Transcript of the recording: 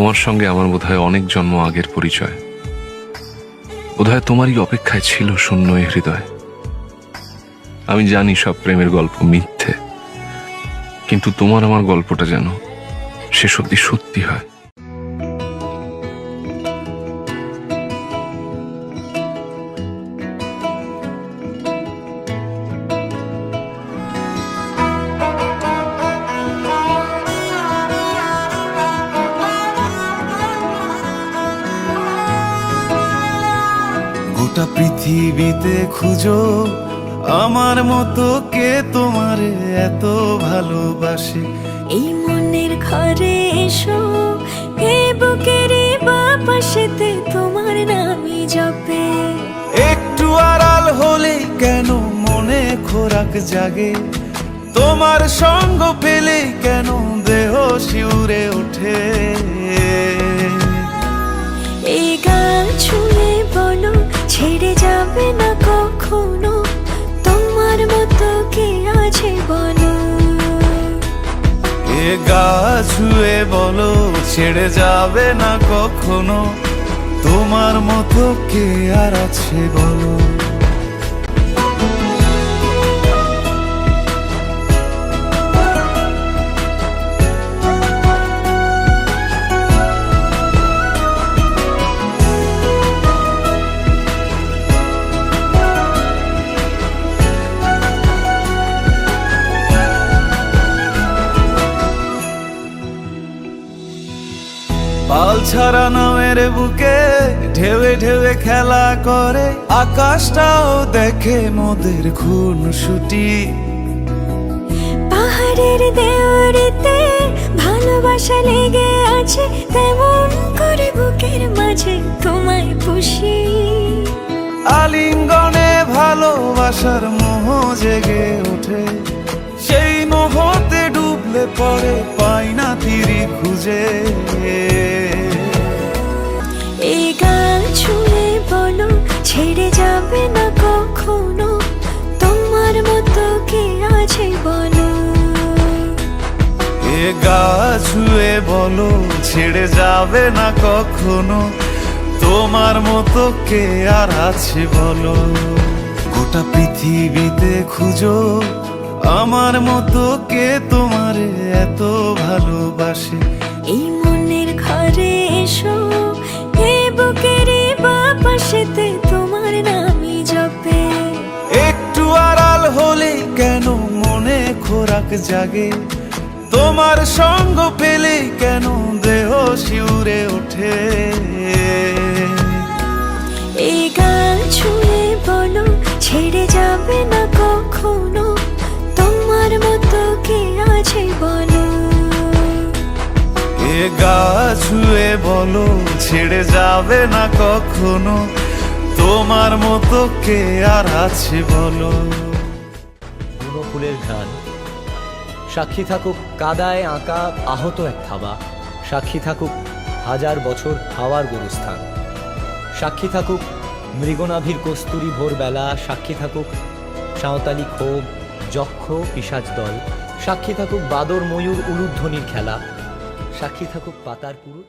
তোমার সঙ্গে আমার বোধহয় অনেক জন্ম আগের পরিচয়। বোধহয় তোমারই অপেক্ষায় ছিল শূন্য এ হৃদয়। আমি জানি সব প্রেমের গল্প মিথ্যে, কিন্তু তোমার আমার গল্পটা যেন শেষ অব্দি সত্যি হয়। গোটা পৃথিবীতে খুঁজো আমার মতো কে তোমারে এত ভালোবাসে। এই মনের ঘরে এসো, এই বুকের বাপাশেতে তোমার নামই জপে। একটু আড়াল হলে কেন মনে খোরাক জাগে, তোমার সঙ্গ পেলে কেন দেহ শিউরে ওঠে। এই গান ছুঁয়ে বলো ছেড়ে যাবে না কখনো, তোমার মতো কে আছে বলো। এ গা ছুঁয়ে বলো ছেড়ে যাবে না কখনো, তোমার মতো কে আর আছে বলো। পাল ছাড়া নামের বুকে ঢেউে ঢেউে খেলা করে, আকাশটাও দেখে মোদের খুনসুটি। পাহাড়ের দেওয়ারিতে ভালোবাসা লেগে আছে, তেমন করে বুকের মাঝে তোমায় পুষি। আলিঙ্গনে ভালোবাসার মোহ জেগে ওঠে, সেই মোহতে ডুবলে পরে পাই না তীরি খুঁজে। এই গান ছুঁয়ে বলো ছেড়ে যাবে না কখনো, তোমার মতো কে আছে বলো। এ গা ছুঁয়ে বলো ছেড়ে যাবে না কখনো, তোমার মতো কে আর আছে বলো। গোটা পৃথিবীতে খুঁজো আমার মতো কে তোমারে এত ভালোবাসে। এই মনের ঘরে এসো, এই বুকের বাপাশেতে তোমার নামই জপে। একটু আড়াল হলে কেন মনে খোরাক জাগে, তোমার সঙ্গ পেলে কেন দেহ শিউরে ওঠে। এই গান ছুঁয়ে বলো ছেড়ে যাবে না কখনো, তোমার মতো কে আছে বলো। এ গা ছুঁয়ে বলো ছেড়ে যাবে না কখনো, তোমার মতো কে আর আছে বলো। বুনো ফুলের ঘ্রাণ সাক্ষী থাকুক কাদায় আঁকা আহত এক থাবা, সাক্ষী থাকুক হাজার বছর হাওয়ার গোরস্থান, সাক্ষী থাকুক মৃগনাভির কস্তুরী ভোরবেলা, সাক্ষী থাকুক সাঁওতালি ক্ষোভ যক্ষ পিশাচ দল, সাক্ষী থাকুক বাদর ময়ূর উলুধ্বনির খেলা, সাক্ষী থাকুক পাতার পুরুত